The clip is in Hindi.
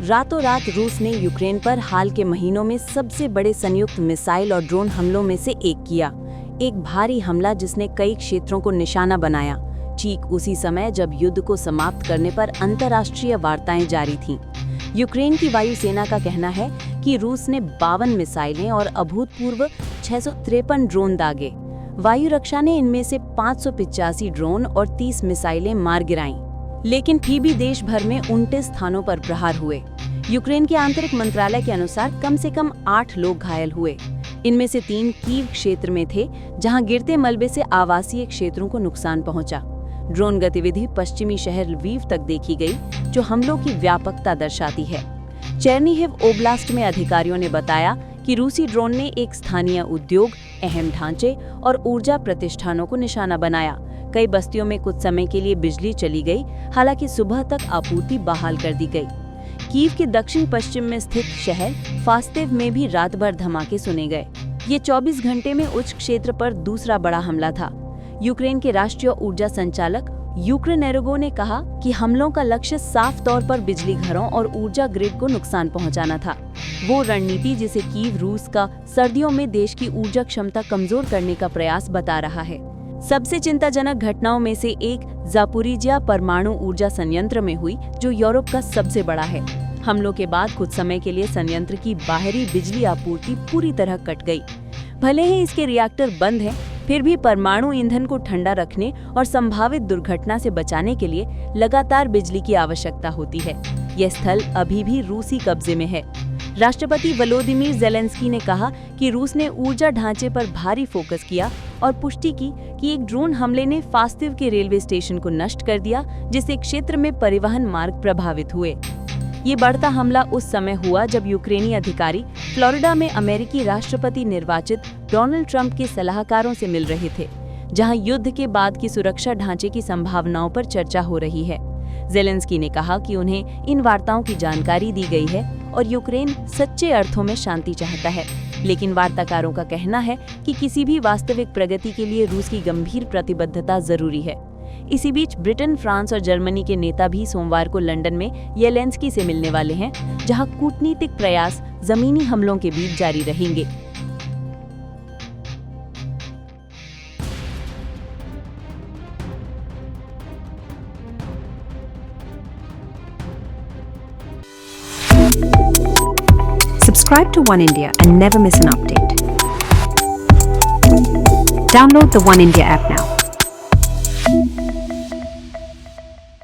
रातों रात रूस ने यूक्रेन पर हाल के महीनों में सबसे बड़े संयुक्त मिसाइल और ड्रोन हमलों में से एक किया। एक भारी हमला जिसने कई क्षेत्रों को निशाना बनाया, ठीक उसी समय जब युद्ध को समाप्त करने पर अंतर्राष्ट्रीय वार्ताएं जारी थीं। यूक्रेन की वायुसेना का कहना है कि रूस ने 52 मिसाइलें और अभूतपूर्व 653 ड्रोन दागे। वायु रक्षा ने इनमें से 585 ड्रोन और 30 मिसाइलें मार गिराईं। लेकिन फिर भी देश भर में 29 स्थानों पर प्रहार हुए। यूक्रेन के आंतरिक मंत्रालय के अनुसार कम से कम 8 लोग घायल हुए। इनमें से 3 कीव क्षेत्र में थे, जहां गिरते मलबे से आवासीय क्षेत्रों को नुकसान पहुंचा। ड्रोन गतिविधि पश्चिमी शहर लवीव तक देखी गई, जो हमलों की व्यापकता दर्शाती है। चेर्निहिव ओब्लास्ट में अधिकारियों ने बताया कि रूसी ड्रोन ने एक स्थानीय उद्योग, अहम ढांचे और ऊर्जा प्रतिष्ठानों को निशाना बनाया। कई बस्तियों में कुछ समय के लिए बिजली चली गई, हालांकि सुबह तक आपूर्ति बहाल कर दी गई। कीव के दक्षिण पश्चिम में स्थित शहर फास्तेव में भी रात भर धमाके सुने गए। ये 24 घंटे में उच्च क्षेत्र पर दूसरा बड़ा हमला था। यूक्रेन के राष्ट्रीय ऊर्जा संचालक यूक्रेनेर्गो ने कहा कि हमलों का लक्ष्य साफ तौर पर बिजली घरों और ऊर्जा ग्रिड को नुकसान पहुंचाना था। वो रणनीति जिसे कीव रूस का सर्दियों में देश की ऊर्जा क्षमता कमजोर करने का प्रयास बता रहा है। सबसे चिंताजनक घटनाओं में से एक जापोरिजिया परमाणु ऊर्जा संयंत्र में हुई, जो यूरोप का सबसे बड़ा है। हमलों के बाद कुछ समय के लिए संयंत्र की बाहरी बिजली आपूर्ति पूरी तरह कट गई। भले ही इसके रिएक्टर बंद हैं, फिर भी परमाणु ईंधन को ठंडा रखने और संभावित दुर्घटना से बचाने के लिए लगातार बिजली की आवश्यकता होती है। यह स्थल अभी भी रूसी कब्जे में है। राष्ट्रपति वोलोदिमीर ज़ेलेंस्की ने कहा कि रूस ने ऊर्जा ढांचे पर भारी फोकस किया और पुष्टि की कि एक ड्रोन हमले ने फास्तिव के रेलवे स्टेशन को नष्ट कर दिया, जिससे क्षेत्र में परिवहन मार्ग प्रभावित हुए। ये बढ़ता हमला उस समय हुआ जब यूक्रेनी अधिकारी फ्लोरिडा में अमेरिकी राष्ट्रपति निर्वाचित डोनाल्ड ट्रंप के सलाहकारों से मिल रहे थे, जहां युद्ध के बाद की सुरक्षा ढांचे की संभावनाओं पर चर्चा हो रही है। ज़ेलेंस्की ने कहा कि उन्हें इन वार्ताओं की जानकारी दी गई है और यूक्रेन सच्चे अर्थों में शांति चाहता है। लेकिन वार्ताकारों का कहना है कि किसी भी वास्तविक प्रगति के लिए रूस की गंभीर प्रतिबद्धता जरूरी है। इसी बीच ब्रिटेन, फ्रांस और जर्मनी के नेता भी सोमवार को लंदन में ज़ेलेंस्की से मिलने वाले हैं, जहां कूटनीतिक प्रयास जमीनी हमलों के बीच जारी रहेंगे। Subscribe to One India and never miss an update. Download the One India app now.